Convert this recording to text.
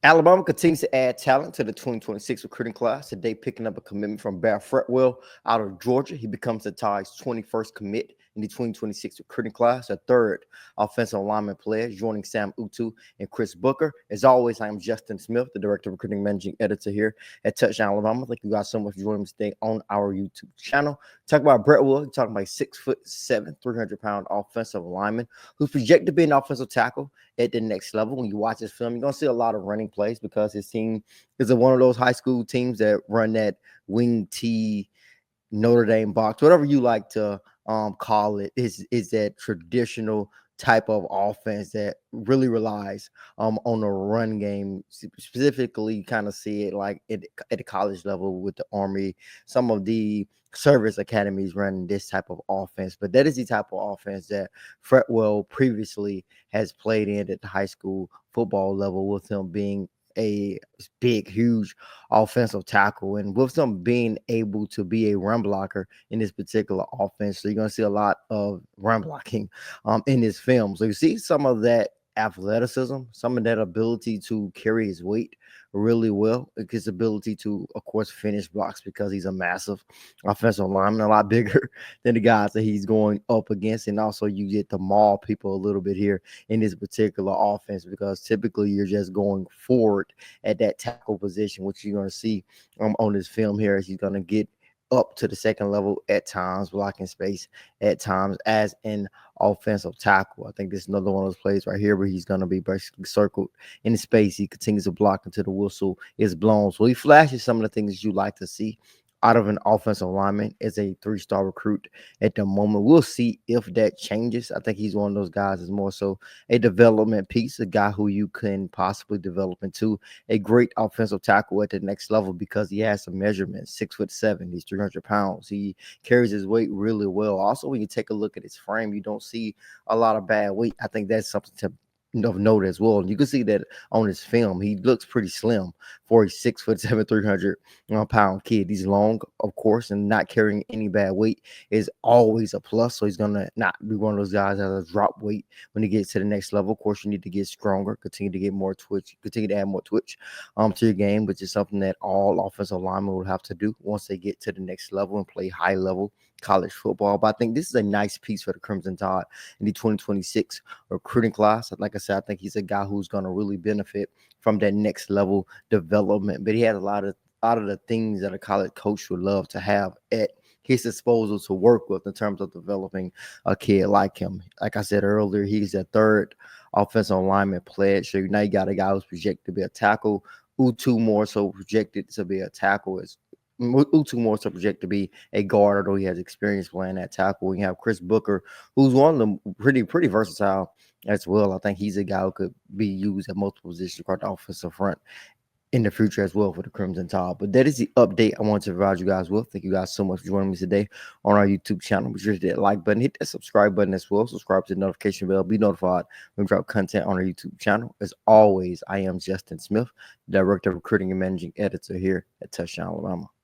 Alabama continues to add talent to the 2026 recruiting class. Today, picking up a commitment from Fretwell out of Georgia. He becomes the Tide's 21st commit in the 2026 recruiting class, a third offensive lineman player, joining Sam Utu and Chris Booker. As always, I'm Justin Smith, the Director of Recruiting Managing Editor here at Touchdown Alabama. Thank you guys so much for joining me today on our YouTube channel. Talk about Fretwell, talking about 6'7", 300-pound offensive lineman who's projected to be an offensive tackle at the next level. When you watch this film, you're going to see a lot of running plays because his team is one of those high school teams that run that wing T, Notre Dame box, whatever you like to call it, is that traditional type of offense that really relies on the run game. Specifically, kind of see it like at the college level with the Army, some of the service academies running this type of offense. But that is the type of offense that Fretwell previously has played in at the high school football level, with him being a big, huge offensive tackle, and with them being able to be a run blocker in this particular offense. So you're going to see a lot of run blocking in this film. So you see some of that athleticism, some of that ability to carry his weight really well, his ability to, of course, finish blocks because he's a massive offensive lineman, a lot bigger than the guys that he's going up against. And also you get to maul people a little bit here in this particular offense, because typically you're just going forward at that tackle position, which you're going to see on this film here, as he's going to get up to the second level at times, blocking space at times as an offensive tackle. I think this is another one of those plays right here where he's going to be basically circled in the space. He continues to block until the whistle is blown. So he flashes some of the things you like to see out of an offensive lineman as a 3-star recruit at the moment. We'll see if that changes. I think he's one of those guys that's more so a development piece, a guy who you can possibly develop into a great offensive tackle at the next level, because he has some measurements. 6'7", he's 300 pounds. He carries his weight really well. Also, when you take a look at his frame, you don't see a lot of bad weight. I think that's something to of note as well. And you can see that on his film, he looks pretty slim for a 6'7", 300-pound kid. He's long, of course, and not carrying any bad weight is always a plus. So he's gonna not be one of those guys that has drop weight when he gets to the next level. Of course, you need to get stronger, continue to get more twitch, continue to add more twitch to your game, which is something that all offensive linemen will have to do once they get to the next level and play high level college football. But I think this is a nice piece for the Crimson Tide in the 2026 recruiting class. Like I said, I think he's a guy who's going to really benefit from that next level development. But he has a lot of the things that a college coach would love to have at his disposal to work with in terms of developing a kid like him. Like I said earlier, he's a third offensive lineman pledge. So now you got a guy who's projected to be a tackle, Utu more so projected to be a tackle, is Utu more so projected to be a guard, although he has experience playing that tackle. We have Chris Booker, who's one of them pretty versatile as well. I think he's a guy who could be used at multiple positions across the offensive front in the future as well for the Crimson Tide. But that is the update I want to provide you guys with. Thank you guys so much for joining me today on our YouTube channel. Be sure to hit that like button, hit that subscribe button as well. Subscribe to the notification bell. Be notified when we drop content on our YouTube channel. As always, I am Justin Smith, Director of Recruiting and Managing Editor here at Touchdown Alabama.